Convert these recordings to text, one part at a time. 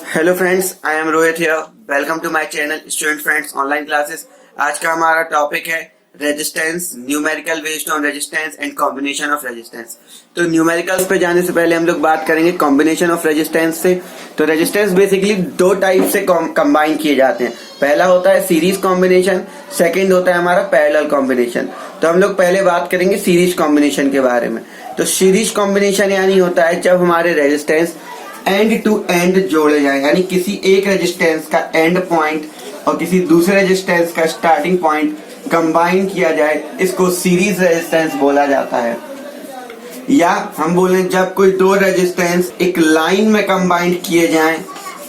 Hello friends, I am Rohit here. Welcome to my channel student friends online classes. आज का हमारा topic है resistance, numerical based on resistance and combination of resistance. तो numericals पे जाने से पहले हम लोग बात करेंगे कॉम्बिनेशन ऑफ रेजिस्टेंस से। तो रेजिस्टेंस बेसिकली दो टाइप से कंबाइन किए जाते हैं। पहला होता है सीरीज कॉम्बिनेशन, सेकेंड होता है हमारा पैरेलल कॉम्बिनेशन। तो हम लोग पहले बात करेंगे सीरीज कॉम्बिनेशन के बारे में। तो सीरीज कॉम्बिनेशन यानी होता है जब हमारे रेजिस्टेंस एंड टू एंड जोड़े जाए, यानी किसी एक रेजिस्टेंस का एंड पॉइंट और किसी दूसरे रेजिस्टेंस का स्टार्टिंग पॉइंट कंबाइन किया जाए, इसको सीरीज रेजिस्टेंस बोला जाता है। या हम बोलें जब कोई दो रेजिस्टेंस एक लाइन में कंबाइन किए जाएं,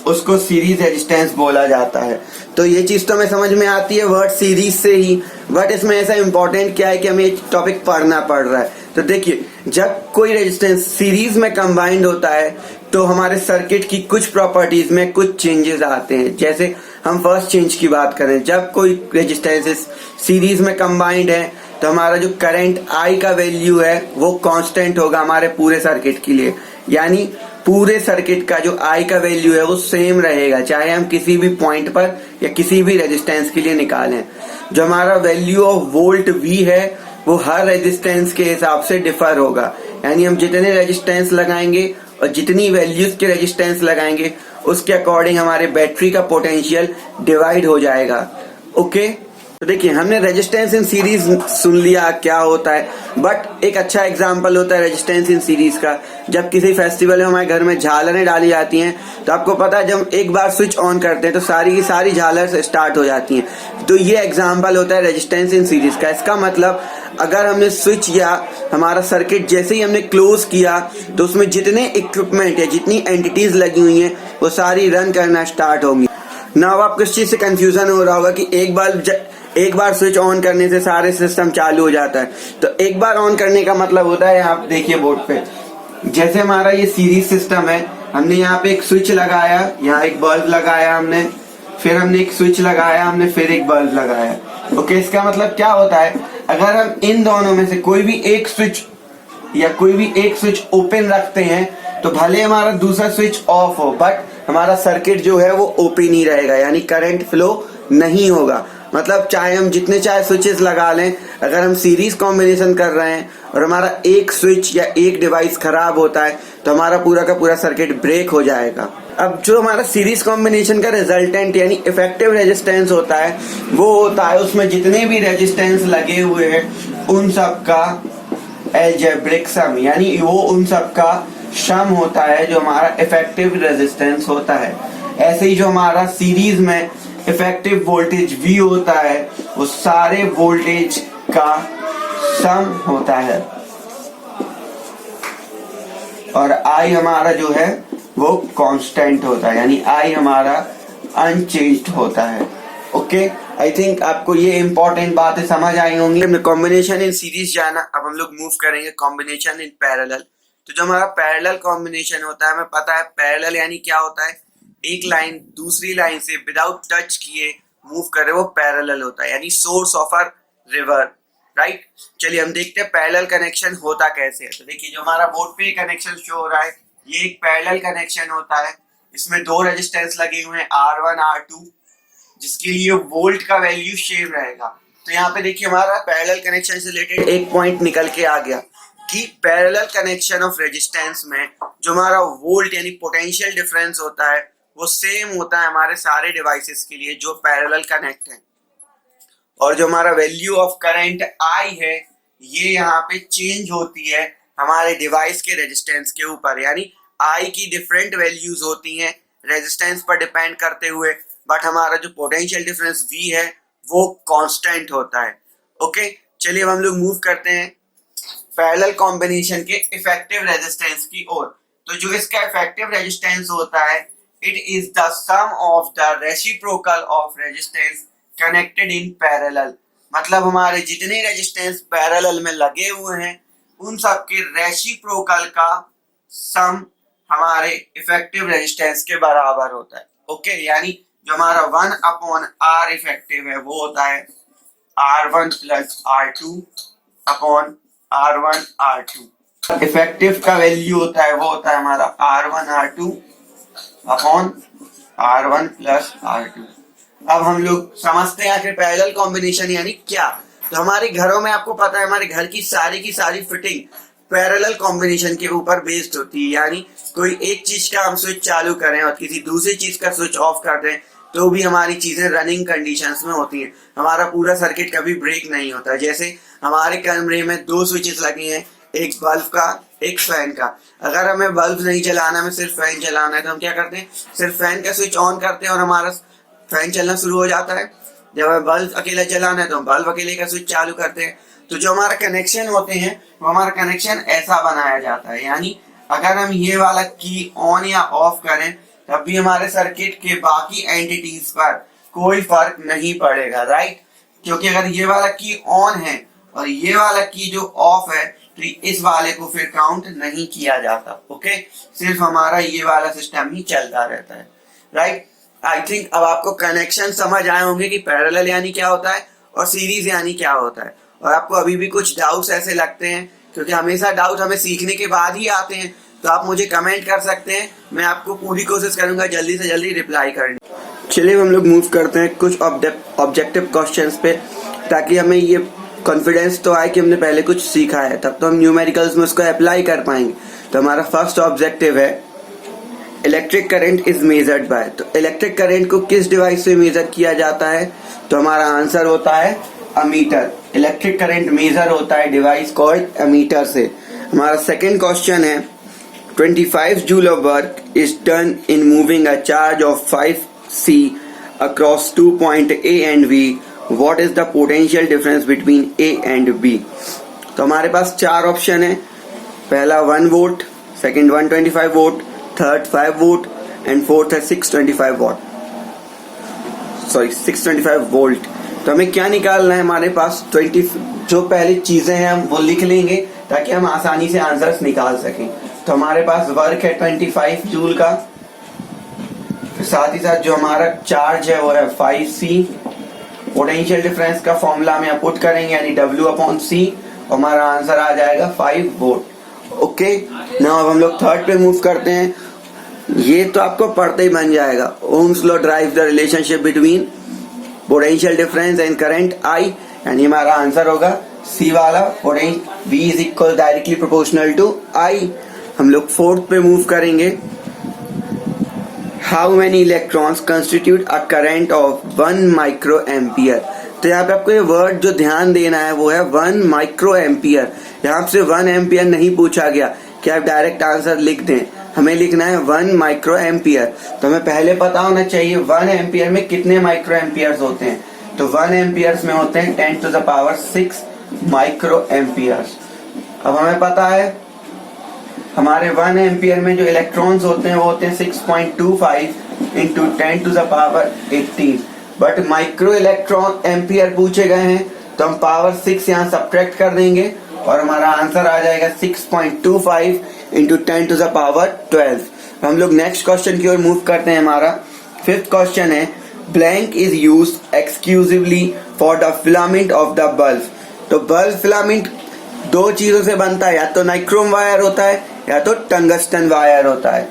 उसको सीरीज रेजिस्टेंस बोला जाता है। तो ये चीज तो हमें समझ में आती है वर्ड सीरीज से ही, बट इसमें ऐसा इंपॉर्टेंट क्या है कि हमें एक टॉपिक पढ़ना पड़ रहा है। तो देखिए, जब कोई रेजिस्टेंस सीरीज में कंबाइंड होता है तो हमारे सर्किट की कुछ प्रॉपर्टीज में कुछ चेंजेस आते हैं। जैसे हम फर्स्ट चेंज की बात करें, जब कोई रेजिस्टेंस सीरीज में कंबाइंड है तो हमारा जो करंट आई का वैल्यू है वो कांस्टेंट होगा हमारे पूरे सर्किट के लिए। यानी पूरे सर्किट का जो आई का वैल्यू है वो सेम रहेगा, चाहे हम किसी भी पॉइंट पर या किसी भी रेजिस्टेंस के लिए निकालें। जो हमारा वैल्यू ऑफ वोल्ट वी है वो हर रेजिस्टेंस के हिसाब से डिफर होगा। यानी हम जितने रेजिस्टेंस लगाएंगे और जितनी वैल्यूज के रेजिस्टेंस लगाएंगे उसके अकॉर्डिंग हमारे बैटरी का पोटेंशियल डिवाइड हो जाएगा। ओके, तो देखिए हमने रेजिस्टेंस इन सीरीज सुन लिया क्या होता है, बट एक अच्छा एग्जांपल होता है रेजिस्टेंस इन सीरीज का। जब किसी फेस्टिवल में हमारे घर में झालरें डाली जाती हैं तो आपको पता है जब एक बार स्विच ऑन करते हैं तो सारी की सारी झालर स्टार्ट हो जाती हैं। तो ये एग्जांपल होता है रेजिस्टेंस इन सीरीज का। इसका मतलब अगर हमने स्विच या हमारा सर्किट जैसे ही हमने क्लोज किया तो उसमें जितने इक्विपमेंट या जितनी एंटिटीज लगी हुई हैं वो सारी रन करना स्टार्ट होंगी। ना अब आपको इस चीज से कंफ्यूजन हो रहा होगा कि एक बार स्विच ऑन करने से सारे सिस्टम चालू हो जाता है। तो एक बार ऑन करने का मतलब होता है, यहाँ देखिए बोर्ड पे, जैसे हमारा ये सीरीज सिस्टम है, हमने यहाँ पे एक स्विच लगाया, यहाँ एक बल्ब लगाया हमने, फिर हमने एक स्विच लगाया, हमने फिर एक बल्ब लगाया। ओके, इसका मतलब क्या होता है, अगर हम इन दोनों में से कोई भी एक स्विच ओपन रखते हैं तो भले हमारा दूसरा स्विच ऑफ हो, बट हमारा सर्किट जो है वो ओपन ही रहेगा, यानी करंट फ्लो नहीं होगा। मतलब चाहे हम जितने चाहे स्विचेस लगा लें, अगर हम सीरीज कॉम्बिनेशन कर रहे हैं और हमारा एक स्विच या एक डिवाइस खराब होता है तो हमारा पूरा का पूरा सर्किट ब्रेक हो जाएगा। अब जो हमारा सीरीज कॉम्बिनेशन का रिजल्टेंट यानी इफेक्टिव रेजिस्टेंस होता है वो होता है उसमें जितने भी रेजिस्टेंस लगे हुए हैं उन सब का अलजेब्रिक सम, यानी वो उन सब का सम होता है जो हमारा इफेक्टिव रेजिस्टेंस होता है। ऐसे ही जो हमारा सीरीज में इफेक्टिव वोल्टेज V होता है वो सारे वोल्टेज का सम होता है, और I हमारा जो है वो कांस्टेंट होता है, यानी I हमारा अनचेंज्ड होता है। ओके, आई थिंक आपको ये इंपॉर्टेंट बातें समझ आई होंगी। हमने कॉम्बिनेशन इन सीरीज जाना, अब हम लोग मूव करेंगे कॉम्बिनेशन इन पैरेलल। तो जो हमारा पैरेलल कॉम्बिनेशन होता है, हमें पता है पैरेलल यानी क्या होता है, एक लाइन दूसरी लाइन से विदाउट टच किए मूव करे, वो पैरेलल होता है, यानी source of a river, right. चलिए हम देखते हैं पैरेलल कनेक्शन होता कैसे है। तो देखिए जो हमारा बोर्ड पे कनेक्शन शो हो रहा है ये एक पैरेलल कनेक्शन होता है। इसमें दो रेजिस्टेंस लगे हुए हैं R1 R2, जिसके लिए वोल्ट का वैल्यू सेम रहेगा। तो यहाँ पे देखिए हमारा पैरेलल कनेक्शन से रिलेटेड एक पॉइंट निकल के आ गया कि पैरेलल कनेक्शन ऑफ रेजिस्टेंस में जो हमारा वोल्ट यानी पोटेंशियल डिफरेंस होता है वो सेम होता है हमारे सारे डिवाइसेस के लिए जो पैरेलल कनेक्ट हैं। और जो हमारा वैल्यू ऑफ करंट आई है ये यहाँ पे चेंज होती है हमारे डिवाइस के रेजिस्टेंस के ऊपर, यानी आई की डिफरेंट वैल्यूज होती हैं रेजिस्टेंस पर डिपेंड करते हुए, बट हमारा जो पोटेंशियल डिफरेंस V है वो कांस्टेंट होता है। ओके, चलिए अब हम लोग मूव करते हैं पैरेलल कॉम्बिनेशन के इफेक्टिव रेजिस्टेंस की ओर। तो जो इसका इफेक्टिव रेजिस्टेंस होता है, it is the sum of the reciprocal of resistance connected in parallel. मतलब हमारे जितने रेजिस्टेंस पैरेलल में लगे हुए हैं उन सब के रेसिप्रोकल का सम हमारे इफेक्टिव रेजिस्टेंस के बराबर होता है। ओके, यानी जो हमारा 1/R इफेक्टिव है वो होता है R1 + R2 upon R1 R2। Effective का वैल्यू होता है वो होता है हमारा R1 R2 upon R1 plus R2। अब हम लोग समझते हैं आखिर पैरेलल कॉम्बिनेशन यानी क्या। तो हमारे घरों में आपको पता है हमारे घर की सारी फिटिंग पैरेलल कॉम्बिनेशन के ऊपर बेस्ड होती है, यानी कोई एक चीज का हम स्विच चालू करें और किसी दूसरी चीज का स्विच ऑफ कर दें तो भी हमारी चीजें रनिंग कंडीशंस में होती हैं, हमारा पूरा सर्किट कभी ब्रेक नहीं होता। जैसे हमारे कमरे में 2 स्विचेस लगे हैं, एक बल्ब का एक फैन का। अगर हमें बल्ब नहीं चलाना, हमें सिर्फ फैन चलाना है तो हम क्या करते हैं, सिर्फ फैन का स्विच ऑन करते हैं और हमारा फैन चलना शुरू हो जाता है। जब हमें बल्ब अकेला चलाना है तो हम बल्ब अकेले का स्विच चालू करते हैं। तो जो हमारा कनेक्शन होते हैं वो हमारा कनेक्शन ऐसा बनाया जाता है, यानी अगर हम ये वाला की ऑन या ऑफ करें तब भी हमारे सर्किट के बाकी एंटिटीज पर कोई फर्क नहीं पड़ेगा, राइट। क्योंकि अगर ये वाला की ऑन है और ये वाला की जो ऑफ है तो इस वाले को फिर काउंट नहीं किया जाता, ओके। सिर्फ हमारा ये वाला सिस्टम ही चलता रहता है, राइट। आई थिंक अब आपको कनेक्शन समझ आए होंगे कि पैरेलल यानी क्या होता है और सीरीज यानी क्या होता है। और आपको अभी भी कुछ डाउट्स ऐसे लगते हैं, क्योंकि हमेशा डाउट हमें सीखने के बाद ही आते हैं, तो आप मुझे कमेंट कर सकते हैं, मैं आपको पूरी कोशिश करूंगा जल्दी से जल्दी रिप्लाई करने। चलिए हम लोग मूव करते हैं कुछ ऑब्जेक्टिव क्वेश्चंस पे, ताकि हमें ये कॉन्फिडेंस तो आए कि हमने पहले कुछ सीखा है, तब तो हम न्यूमेरिकल्स में उसको अप्लाई कर पाएंगे। तो हमारा फर्स्ट ऑब्जेक्टिव है electric current is measured by. तो इलेक्ट्रिक करंट को किस डिवाइस से मेजर किया जाता है, तो हमारा आंसर होता है अमीटर। इलेक्ट्रिक करंट मेजर होता है डिवाइस कॉल्ड अमीटर से। हमारा सेकंड क्वेश्चन है 25 joule of work is done in moving a charge of 5C across 2 point A and B, what is the potential difference between A and B। तो हमारे पास 4 option है, पहला 1 volt, second 125 volt, third 5 volt and fourth है 625 volt. तो हमें क्या निकालना है, हमारे पास 20 जो पहले चीजें हैं हम वो लिख लेंगे ताकि हम आसानी से आंसर्स निकाल सकें। तो हमारे पास वर्क है 25 जूल का, साथ ही साथ जो हमारा चार्ज है वो है 5C। पोटेंशियल डिफरेंस का फॉर्मूला हम यहाँ पुट करेंगे यानी W/C, हमारा आंसर आ जाएगा 5 वोल्ट, ओके। नाउ अब हम लोग थर्ड पे मूव करते हैं। ये तो आपको पढ़ते ही बन जाएगा, Ohm's law drive the relationship between potential difference and current I, यानी हमारा आंसर होगा C वाला, V is equal directly proportional to I। हम लोग फोर्थ पे मूव करेंगे। How many electrons constitute a current of 1 micro ampere. तो यहाँ पे आपको ये वर्ड जो ध्यान देना है वो है 1 माइक्रो एम्पियर। यहाँ से 1 एम्पियर नहीं पूछा गया कि आप डायरेक्ट आंसर लिख दें, हमें लिखना है 1 माइक्रो एम्पियर। तो हमें पहले पता होना चाहिए 1 एम्पियर में कितने माइक्रो एम्पियर्स होते हैं। तो 1 एम्पियर्स में होते हैं 10⁻6 माइक्रो एम्पियर्स। अब हमें पता है हमारे 1 एम्पियर में जो इलेक्ट्रॉन्स होते हैं वो होते हैं 6.25 into 10⁻18। But micro electron ampere पूछे गए हैं तो हम पावर 6 यहाँ सब्ट्रैक्ट कर देंगे और हमारा आंसर आ जाएगा 6.25 इंटू 10⁻12। हम लोग नेक्स्ट क्वेश्चन की ओर मूव करते हैं। हमारा फिफ्थ क्वेश्चन है blank is use exclusively for the filament of the bulb. तो बल्ब फिलामेंट 2 चीजों से बनता है, या तो नाइक्रोम वायर होता है या तो टंगस्टन वायर होता है।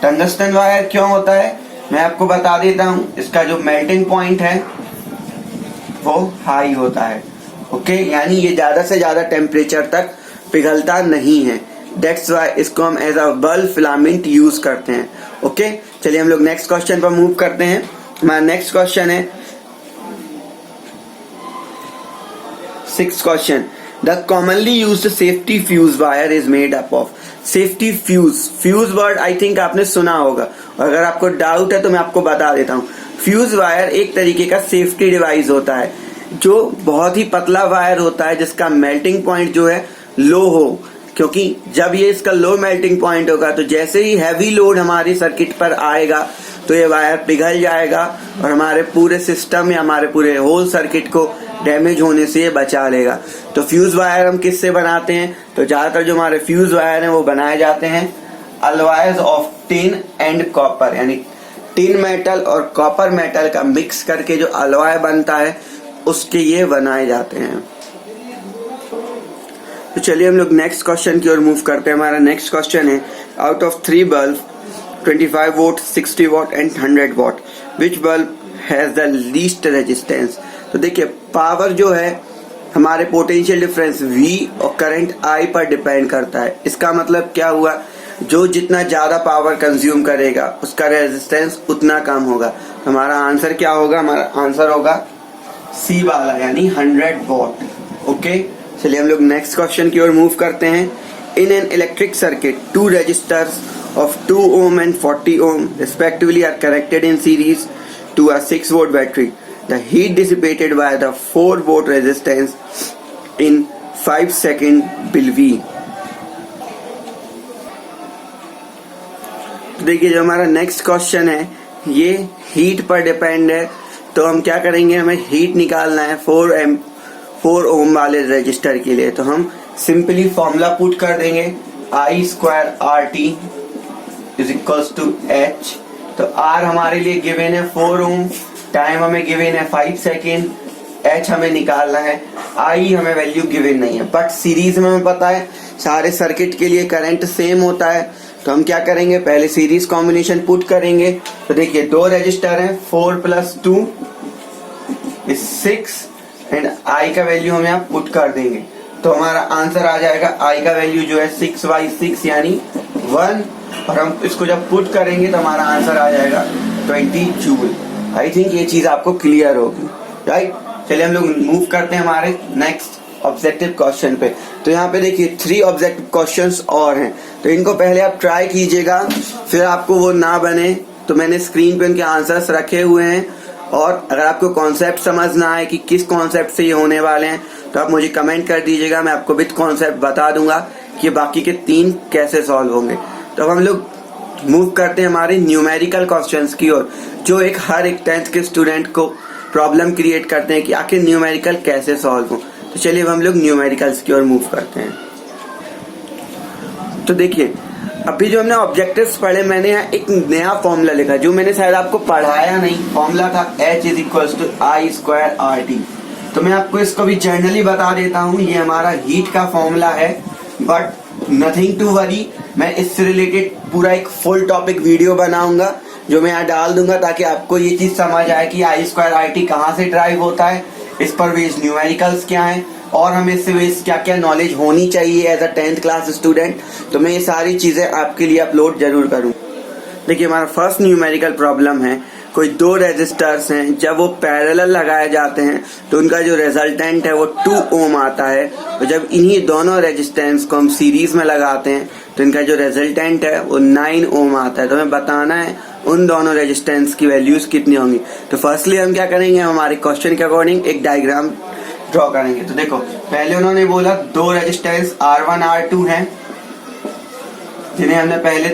टंगस्टन वायर क्यों होता है मैं आपको बता देता हूं, इसका जो मेल्टिंग पॉइंट है वो हाई होता है, ओके। यानी ये ज्यादा से ज्यादा टेम्परेचर तक पिघलता नहीं है, दैट्स वाई इसको हम as a bulb filament use करते हैं, ओके। चलिए हम लोग नेक्स्ट क्वेश्चन पर मूव करते हैं। हमारा नेक्स्ट क्वेश्चन है 6th question, the commonly used safety fuse wire is made up of. Safety fuse word I think आपने सुना होगा, और अगर आपको डाउट है तो मैं आपको बता देता हूँ। फ्यूज वायर एक तरीके का सेफ्टी डिवाइस होता है जो बहुत ही पतला वायर होता है जिसका मेल्टिंग पॉइंट जो है लो हो, क्योंकि जब ये इसका लो मेल्टिंग पॉइंट होगा तो जैसे ही हैवी लोड हमारी सर्किट पर आएगा तो ये वायर पिघल जाएगा और हमारे पूरे सिस्टम या हमारे पूरे होल सर्किट को डैमेज होने से ये बचा लेगा। तो फ्यूज वायर हम किससे बनाते हैं, तो ज्यादातर जो हमारे फ्यूज वायर हैं वो बनाए जाते हैं alloys of tin and copper, यानी टिन मेटल और कॉपर मेटल का मिक्स करके जो अलॉय बनता है उसके ये बनाए जाते हैं। तो चलिए हम लोग नेक्स्ट क्वेश्चन की ओर मूव करते हैं। हमारा नेक्स्ट क्वेश्चन है out of 3 bulb 25 vote, 60 vote and 100 vote. Which bulb has the least resistance? तो देखिए पावर जो है हमारे पोटेंशियल डिफरेंस V और करंट I पर डिपेंड करता है। इसका मतलब क्या हुआ, जो जितना ज्यादा पावर कंज्यूम करेगा उसका रेजिस्टेंस उतना कम होगा। हमारा आंसर क्या होगा? हमारा आंसर होगा C वाला, यानी 100 वोट। ओके, चलिए हम लोग नेक्स्ट क्वेश्चन की ओर मूव करते हैं। In an electric circuit 2 resistors of 2 ohm and 40 ohm respectively are connected in series to a 6 volt battery. The heat dissipated by the 4 volt resistance in 5 seconds will be. तो देखिए जो हमारा next question है ये heat पर depend है। तो हम क्या करेंगे, हमें हीट निकालना है 4 ओम वाले रजिस्टर के लिए। तो हम सिंपली फॉर्मूला पुट कर देंगे I square RT is equals to H। तो R हमारे लिए गिवन है 4 ओम, टाइम हमें गिवन है 5 सेकेंड, H हमें निकालना है, I हमें वैल्यू गिवन नहीं है। बट सीरीज में हमें पता है सारे सर्किट के लिए करंट सेम होता है। तो हम क्या करेंगे, पहले सीरीज कॉम्बिनेशन पुट करेंगे। तो देखिए 2 रजिस्टर हैं, 4 + 2 इज 6 एंड I का वैल्यू हम यहाँ पुट कर देंगे। तो हमारा आंसर आ जाएगा I का वैल्यू जो है 6/6 यानी 1, और हम इसको जब पुट करेंगे तो हमारा आंसर आ जाएगा 20 जूल। आई थिंक ये चीज आपको क्लियर होगी, राइट। चलिए हम लोग मूव करते हैं हमारे नेक्स्ट ऑब्जेक्टिव क्वेश्चन पे। तो यहाँ पे देखिए 3 ऑब्जेक्टिव क्वेश्चंस और हैं, तो इनको पहले आप ट्राई कीजिएगा, फिर आपको वो ना बने तो मैंने स्क्रीन पे उनके आंसर्स रखे हुए हैं। और अगर आपको कॉन्सेप्ट समझ ना आए कि किस कॉन्सेप्ट से ये होने वाले हैं तो आप मुझे कमेंट कर दीजिएगा, मैं आपको विद कॉन्सेप्ट बता दूंगा कि बाकी के 3 कैसे सॉल्व होंगे। तो अब हम लोग मूव करते हैं हमारे न्यूमेरिकल क्वेश्चंस की ओर, जो हर एक 10th के स्टूडेंट को प्रॉब्लम क्रिएट करते हैं कि आखिर न्यूमेरिकल कैसे सॉल्व हो। तो चलिए हम लोग न्यूमेरिकल्स की ओर मूव करते हैं। तो देखिए अभी जो हमने ऑब्जेक्टिव्स पढ़े, मैंने यहाँ एक नया फॉर्मूला लिखा जो मैंने शायद आपको पढ़ाया नहीं। फॉर्मूला था H = I स्क्वायर RT। तो मैं आपको इसको भी जनरली बता देता हूँ, ये हमारा हीट का फॉर्मूला है, बट नथिंग टू वरी। मैं इससे रिलेटेड पूरा एक फुल टॉपिक वीडियो बनाऊंगा जो मैं यहाँ डाल दूंगा, ताकि आपको ये चीज समझ आए कि I स्क्वायर RT कहाँ से ड्राइव होता है, इस पर बेस्ड न्यूमेरिकल्स क्या है, और हमें इससे बेस्ड क्या क्या नॉलेज होनी चाहिए as a 10th class student. तो मैं ये सारी चीजें आपके लिए अपलोड जरूर करूँ। देखिए हमारा फर्स्ट न्यूमेरिकल प्रॉब्लम है, कोई 2 रेजिस्टर्स हैं, जब वो पैरेलल लगाए जाते हैं तो उनका जो रिजल्टेंट है वो 2 ओम आता है। और जब इन्हीं दोनों रेजिस्टेंस को हम सीरीज में लगाते हैं तो इनका जो रिजल्टेंट है वो 9 ओम आता है। तो हमें बताना है उन दोनों रेजिस्टेंस की वैल्यूज कितनी होंगी। तो फर्स्टली हम क्या करेंगे, हमारे क्वेश्चन के अकॉर्डिंग एक डायग्राम ड्रॉ करेंगे। तो देखो पहले उन्होंने बोला 2 रेजिस्टेंस R1 R2 हैं, जिन्हें हमने पहले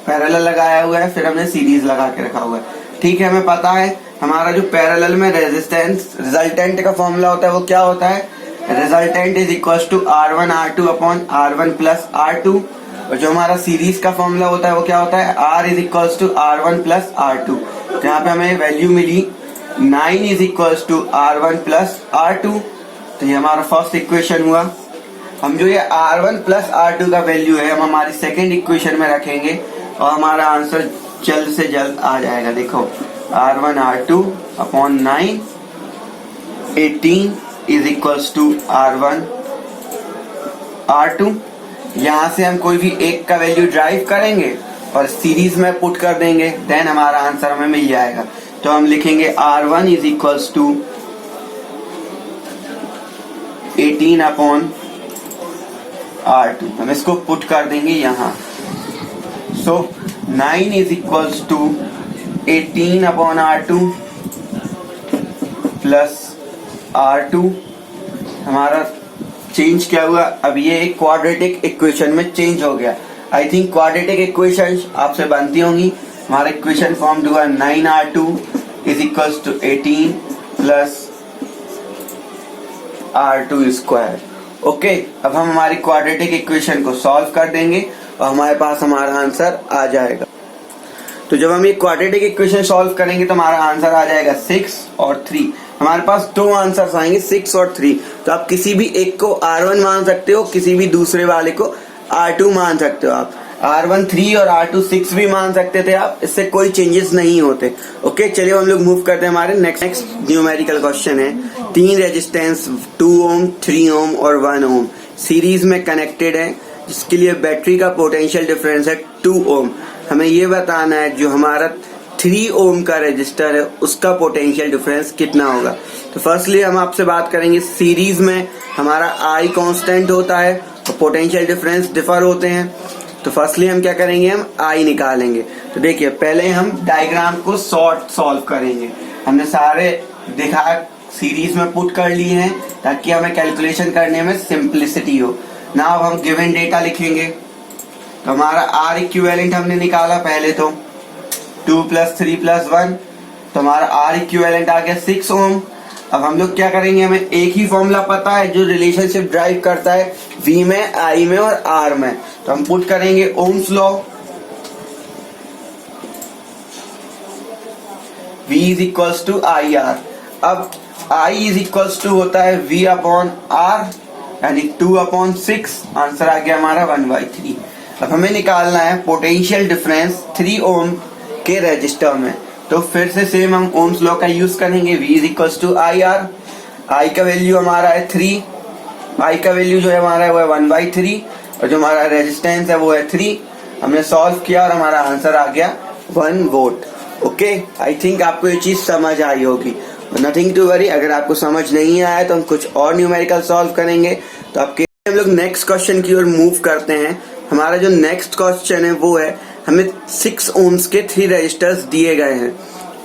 पैरेलल लगाया हुआ है, फिर हमने सीरीज लगा के रखा हुआ है। ठीक है, हमें पता है हमारा जो पैरेलल में रेजिस्टेंस रिजल्टेंट का फॉर्मूला होता है वो क्या होता है, resultant is equal to R1 R2 upon R1 plus R2। और जो हमारा सीरीज का फॉर्मूला होता है वो क्या होता है, R is equal to R1 plus R2। तो यहाँ पे हमें वैल्यू मिली 9 is equal to R1 plus R2। तो ये हमारा फर्स्ट इक्वेशन हुआ। हम जो ये R1 प्लस R2 का वैल्यू है हम हमारी सेकेंड इक्वेशन में रखेंगे और हमारा आंसर जल्द से जल्द आ जाएगा। देखो R1 R2 upon 9 18 is equals to R1 R2। यहाँ से हम कोई भी एक का वैल्यू ड्राइव करेंगे और सीरीज में पुट कर देंगे, देन हमारा आंसर हमें मिल जाएगा। तो हम लिखेंगे R1 is equals to 18 upon R2। हम इसको पुट कर देंगे यहाँ। So 9 is equals to 18 upon R2 plus R2। हमारा चेंज क्या हुआ, अब ये एक क्वाड्रेटिक इक्वेशन में चेंज हो गया। आई थिंक क्वाड्रेटिक इक्वेशन आपसे बनती होंगी। हमारा इक्वेशन फॉर्म हुआ 9R2 is equals to 18 plus R2 square. Okay, अब हम हमारी क्वाड्रेटिक इक्वेशन को सॉल्व कर देंगे और हमारे पास हमारा आंसर आ जाएगा। तो जब हम ये क्वाड्रेटिक इक्वेशन सॉल्व करेंगे तो हमारा आंसर आ जाएगा 6 और 3। हमारे पास 2 आंसर्स आएंगे 6 और 3। तो आप किसी भी एक को R1 मान सकते हो, किसी भी दूसरे वाले को R2 मान सकते हो। आप R1 3 और R2 6 भी मान सकते थे आप, इससे कोई चेंजेस नहीं होते। ओके, चलिए हम लोग मूव करते हैं हमारे नेक्स्ट न्यूमेरिकल क्वेश्चन है। 3 रेजिस्टेंस 2 ओम 3 ओम और 1 ओम सीरीज में कनेक्टेड है, जिसके लिए बैटरी का पोटेंशियल डिफरेंस है 2 ओम। हमें ये बताना है जो हमारा 3 ओम का रेजिस्टर है उसका पोटेंशियल डिफरेंस कितना होगा। तो फर्स्टली हम आपसे बात करेंगे, सीरीज में हमारा I कांस्टेंट होता है और पोटेंशियल डिफरेंस डिफर होते हैं। तो फर्स्टली हम क्या करेंगे, हम I निकालेंगे। तो देखिए पहले हम डायग्राम को सॉल्व करेंगे। हमने सारे दिखा सीरीज में पुट कर लिए हैं ताकि हमें कैलकुलेशन करने में सिंप्लिसिटी हो। नाउ हम गिवन डेटा लिखेंगे। तो हमारा R इक्विवेलेंट हमने निकाला पहले, तो 2 + 3 + 1, तो हमारा R इक्विवेलेंट आ गया 6 ओम। अब हम लोग क्या करेंगे, हमें एक ही फॉर्मूला पता है जो रिलेशनशिप ड्राइव करता है V में, I में और R में। तो हम पुट करेंगे ओम्स लॉ, V = IR। अब I = होता है V/R, यानी 2/6। आंसर आ गया हमारा 1/3। अब हमें निकालना है पोटेंशियल डिफरेंस 3 ओम के रजिस्टर में। तो फिर से सेम हम ओम्स लॉ का यूज करेंगे, V = IR। I का वैल्यू हमारा है 3, I का वैल्यू जो है हमारा वो है 1/3 और जो हमारा रेजिस्टेंस है वो है 3। हमने सॉल्व किया और हमारा आंसर आ गया 1 वोल्ट। ओके, आई थिंक आपको ये चीज समझ आई होगी। नथिंग टू वरी, अगर आपको समझ नहीं आया तो हम कुछ और न्यूमेरिकल सॉल्व करेंगे। तो आपके हम लोग नेक्स्ट क्वेश्चन की ओर मूव करते हैं। हमारा जो नेक्स्ट क्वेश्चन है वो है, हमें 6 ओम्स के 3 रजिस्टर्स दिए गए हैं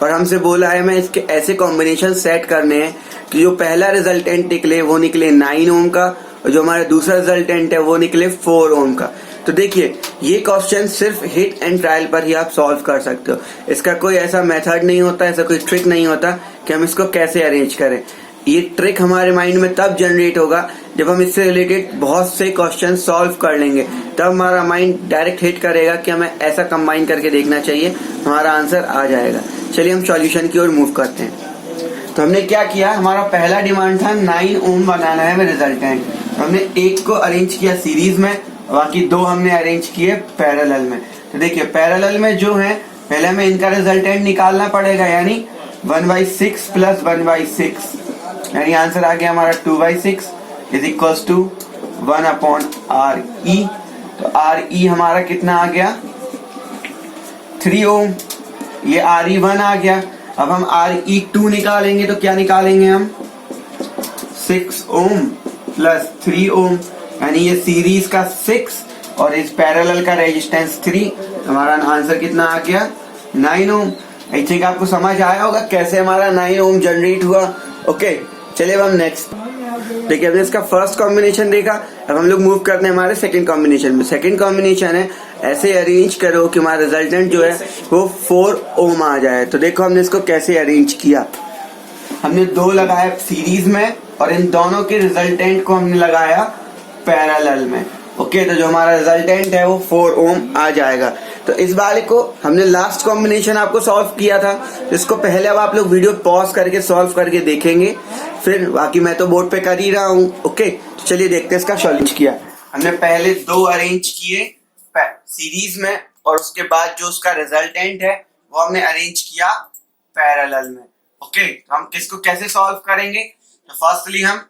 और हमसे बोला है हमें इसके ऐसे कॉम्बिनेशन सेट करने हैं कि जो पहला रिजल्टेंट निकले वो निकले 9 ओम का और जो हमारा दूसरा रिजल्टेंट है वो निकले 4 ओम का। तो देखिए ये क्वेश्चन सिर्फ हिट एंड ट्रायल पर ही आप सॉल्व कर सकते हो। इसका कोई ऐसा मेथड नहीं होता, ऐसा कोई ट्रिक नहीं होता कि हम इसको कैसे अरेंज करें। ये ट्रिक हमारे माइंड में तब जनरेट होगा जब हम इससे रिलेटेड बहुत से क्वेश्चन सॉल्व कर लेंगे, तब हमारा माइंड डायरेक्ट हिट करेगा कि हमें ऐसा कंबाइन करके देखना चाहिए, हमारा आंसर आ जाएगा। चलिए हम सॉल्यूशन की ओर मूव करते हैं। तो हमने क्या किया, हमारा पहला डिमांड था 9 ओम बनाना है रिजल्टेंट। तो हमने एक को अरेंज किया सीरीज में, बाकी 2 हमने अरेंज किए पैरेलल में। तो देखिए पैरेलल में जो है, पहले हमें इनका रिजल्टेंट निकालना पड़ेगा, यानी 1/6 + 1/6, यानी आंसर आ गया हमारा 2/6 = 1/RE। तो RE हमारा कितना आ गया, 3 ओम। ये RE1 आ गया। अब हम RE2 निकालेंगे तो क्या निकालेंगे हम, 6 ओम + 3 ओम, यानी ये सीरीज का 6 और इस पैरेलल का रेजिस्टेंस 3। हमारा आंसर कितना आ गया, 9 ओम। आई थिंक आपको समझ आया होगा कैसे हमारा 9 ओम जनरेट हुआ। ओके, चलिए अब हम नेक्स्ट देखिए। हमने इसका फर्स्ट कॉम्बिनेशन देखा, अब हम लोग मूव करते हैं हमारे सेकंड कॉम्बिनेशन में। सेकंड कॉम्बिनेशन है, ऐसे अरेंज करो कि हमारा रिजल्टेंट जो है वो 4 ओम आ जाए। तो देखो हमने इसको कैसे अरेंज किया। हमने 2 लगाया सीरीज में और इन दोनों के रिजल्टेंट को हमने लगाया पैरेलल में। ओके, तो जो हमारा रिजल्टेंट है वो 4 ओम आ जाएगा। तो इस वाले को हमने लास्ट कॉम्बिनेशन आपको सॉल्व किया था, तो इसको पहले अब आप लोग वीडियो पॉज करके सॉल्व करके देखेंगे, फिर बाकी मैं तो बोर्ड पे कर ही रहा हूँ। ओके, तो चलिए देखते हैं इसका सॉल्यूशन किया। हमने पहले 2 अरेंज किए सीरीज में और उसके बाद जो उसका रिजल्टेंट है वो हमने अरेंज किया पैरेलल में। ओके, तो हम किसको कैसे सॉल्व करेंगे, तो फर्स्टली हम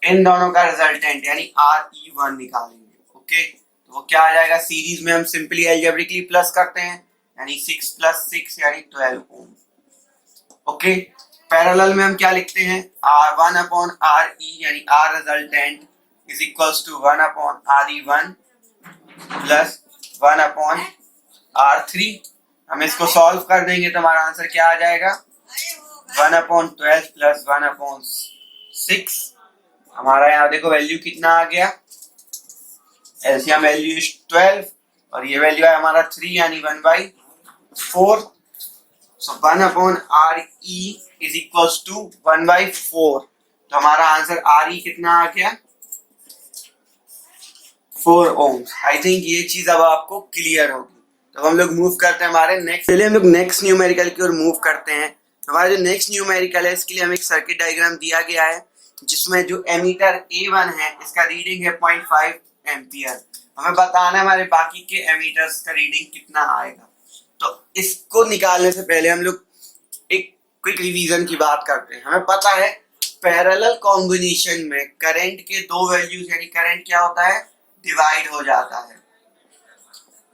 इन दोनों का रिजल्टेंट यानी RE1 निकालेंगे। ओके, तो वो क्या आ जाएगा, सीरीज में हम सिंपली अलजेब्रिकली प्लस करते हैं, यानी 6 + 6 यानी 12 ओम। ओके, पैरेलल में हम क्या लिखते हैं, R1/RE यानी R रिजल्टेंट = 1/RE1 + 1/R3। हम इसको सॉल्व कर देंगे तो हमारा आंसर क्या आ जाएगा, 1/12 + 1/6। हमारा यहाँ देखो वैल्यू कितना आ गया, एलसीएम वैल्यू 12 और ये वैल्यू है हमारा 3 यानी 1/4। सो 1/RE = 1/4। तो हमारा आंसर RE कितना आ गया, 4 ओम। आई थिंक ये चीज अब आपको क्लियर होगी। तो हम लोग मूव करते हैं हमारे नेक्स्ट, चलिए हम लोग नेक्स्ट न्यूमेरिकल की ओर मूव करते हैं। हमारा जो नेक्स्ट न्यूमेरिकल है इसके लिए हमें एक सर्किट डायग्राम दिया गया है, जिसमें जो एमीटर A1 है इसका रीडिंग है 0.5 एम्पियर हमें बताना है हमारे बाकी के एमीटर्स का रीडिंग कितना आएगा। तो इसको निकालने से पहले हम लोग एक क्विक रिवीजन की बात करते हैं। हमें पता है पैरेलल कॉम्बिनेशन में करंट के दो वैल्यूज यानी करंट क्या होता है, डिवाइड हो जाता है।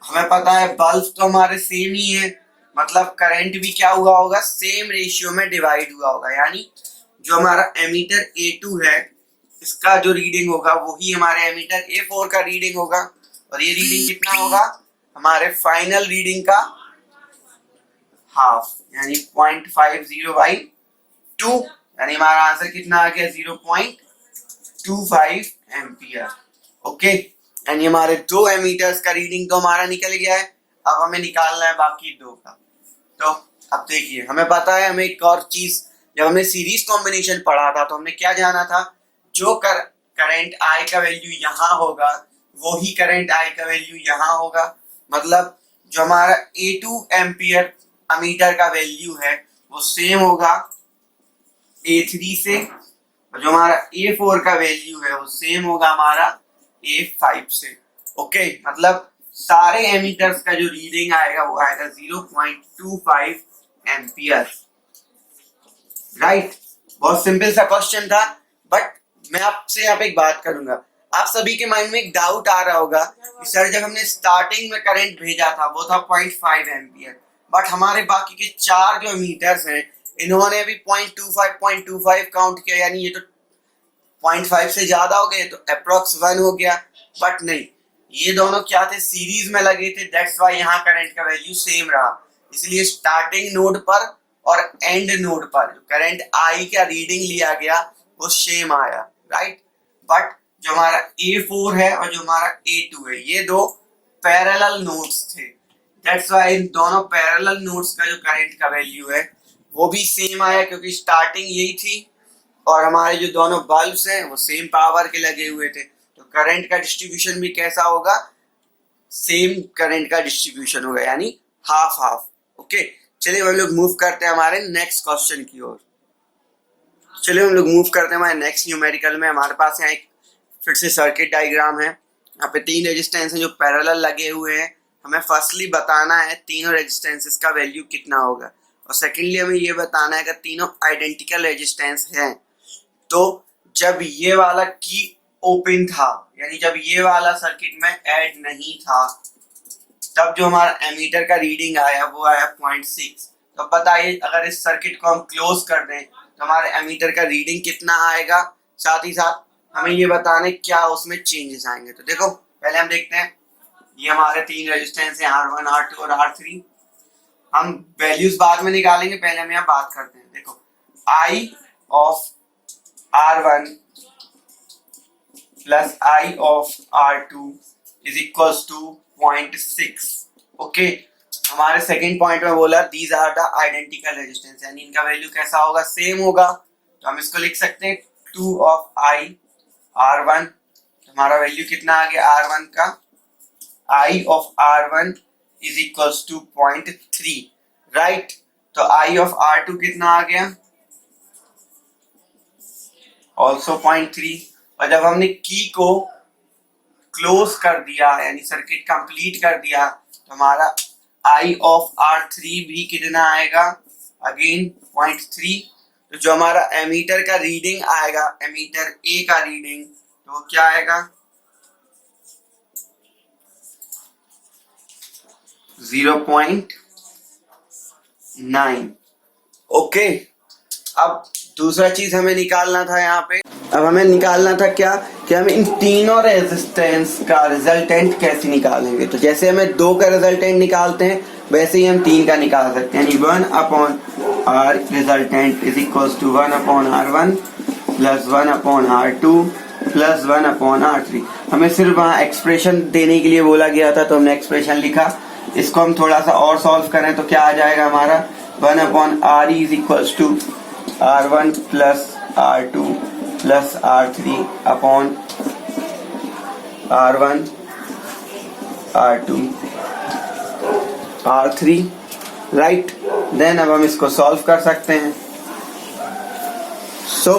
हमें पता है बल्ब तो हमारे सेम ही है, मतलब करंट भी क्या हुआ होगा, सेम रेशियो में डिवाइड हुआ होगा। यानी जो हमारा एमीटर A2 है इसका जो रीडिंग होगा वही हमारे एमीटर A4 का रीडिंग होगा, और ये रीडिंग कितना होगा, हमारे फाइनल रीडिंग का हाफ, यानी 0.50/2, यानी हमारा आंसर कितना आ गया, 0.25 एम्पियर। ओके, यानी हमारे दो एमीटर्स का रीडिंग तो हमारा निकल गया है। अब हमें निकालना है बाकी दो का। तो अब देखिए हमें पता है, हमें एक और चीज, जब हमने सीरीज कॉम्बिनेशन पढ़ा था तो हमने क्या जाना था, जो करंट आई का वैल्यू यहाँ होगा वही करंट आई का वैल्यू यहाँ होगा। मतलब जो हमारा A2 एम्पियर अमीटर का वैल्यू है वो सेम होगा A3 से, और जो हमारा A4 का वैल्यू है वो सेम होगा हमारा A5 से। ओके, मतलब सारे एमीटर्स का जो रीडिंग आएगा वो आएगा 0.25 एम्पियर। राइट, बहुत सिंपल सा क्वेश्चन था, बट मैं आपसे यहाँ पे एक बात करूंगा। आप सभी के माइंड में एक डाउट आ रहा होगा कि सर जब हमने स्टार्टिंग में करंट भेजा था वो था 0.5 एम्पियर, बट हमारे बाकी के चार जो मीटर्स हैं इन्होंने भी 0.25 काउंट किया, यानी ये तो 0.5 से ज्यादा हो गए, तो अप्रोक्स 1 हो गया। बट नहीं, ये दोनों क्या थे, सीरीज में लगे थे, दैट्स वाई यहाँ करंट का वैल्यू सेम रहा। इसलिए स्टार्टिंग नोड पर और एंड नोड पर जो करंट आई का रीडिंग लिया गया वो सेम आया। राइट, बट जो हमारा A4 है और जो हमारा A2 है ये दो पैरेलल नोड्स थे, दैट्स वाई इन दोनों पैरेलल नोड्स का जो करंट का वैल्यू है वो भी सेम आया, क्योंकि स्टार्टिंग यही थी और हमारे जो दोनों बल्ब्स हैं वो सेम पावर के लगे हुए थे। तो करंट का डिस्ट्रीब्यूशन भी कैसा होगा, सेम करंट का डिस्ट्रीब्यूशन होगा, यानी हाफ हाफ। ओके, चलिए हम लोग मूव करते हैं हमारे नेक्स्ट क्वेश्चन की ओर। चलिए हम लोग मूव करते हैं हमारे नेक्स्ट न्यूमेरिकल में। हमारे पास यहाँ एक फिर से सर्किट डायग्राम है। यहाँ पे तीन रेजिस्टेंस हैं जो पैरेलल लगे हुए हैं। हमें फर्स्टली बताना है तीनों रेजिस्टेंसेस का वैल्यू कितना होगा, और सेकेंडली हमें ये बताना है कि तीनों आइडेंटिकल रेजिस्टेंस हैं तो जब ये वाला की ओपन था, यानी जब ये वाला सर्किट में ऐड नहीं था, तब जो हमारा एमीटर का रीडिंग आया वो आया 0.6। तो बताइए अगर इस सर्किट को हम क्लोज कर दें तो हमारे एमीटर का रीडिंग कितना आएगा, साथ ही साथ हमें ये बताने क्या उसमें चेंजेस आएंगे। तो देखो पहले हम देखते हैं, ये हमारे तीन रेजिस्टेंस हैं R1, R2 और R3। हम वैल्यूज बाद में निकालेंगे, पहले हम यहाँ बात करते हैं। देखो I of R1 plus I of R2 is equals to 0.6। Okay, हमारे सेकंड पॉइंट में बोला these are the identical resistance, यानी इनका वैल्यू कैसा होगा, सेम होगा। तो हम इसको लिख सकते हैं 2 ऑफ I R1, हमारा वैल्यू कितना आ गया R1 का, I of R1 is equals to 0.3। Right, तो I ऑफ R2 कितना आ गया, ऑल्सो 0.3। और जब हमने की को क्लोज कर दिया यानी सर्किट कंप्लीट कर दिया तो हमारा I ऑफ R3 भी कितना आएगा, अगेन 0.3। तो जो हमारा एमीटर का रीडिंग आएगा, एमीटर A का रीडिंग, तो वो क्या आएगा 0.9। ओके, अब दूसरा चीज हमें निकालना था यहाँ पे। अब हमें निकालना था क्या, कि हम इन तीनों रेजिस्टेंस का रिजल्टेंट कैसे निकालेंगे। तो जैसे हमें 2 का रिजल्टेंट निकालते हैं वैसे ही हम 3 का निकाल सकते हैं, यानी 1/R resultant is equals to 1/R1 plus 1/R2 plus 1/R3। हमें सिर्फ वहाँ एक्सप्रेशन देने के लिए बोला गया था तो हमने एक्सप्रेशन लिखा। इसको हम थोड़ा सा और सॉल्व करें तो क्या आ जाएगा हमारा, 1/RE is equals to R1 plus R2 plus R3 upon R1 R2 R3। Right, then अब हम इसको सॉल्व कर सकते हैं। सो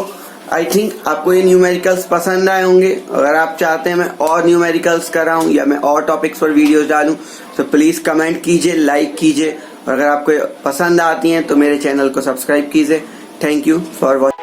आई थिंक आपको ये न्यूमेरिकल्स पसंद आए होंगे। अगर आप चाहते हैं मैं और न्यूमेरिकल्स कराऊं या मैं और टॉपिक्स पर वीडियोस डालूं तो प्लीज़ कमेंट कीजिए, लाइक कीजिए, और अगर आपको पसंद आती हैं तो मेरे चैनल को सब्सक्राइब कीजिए। Thank you for watching.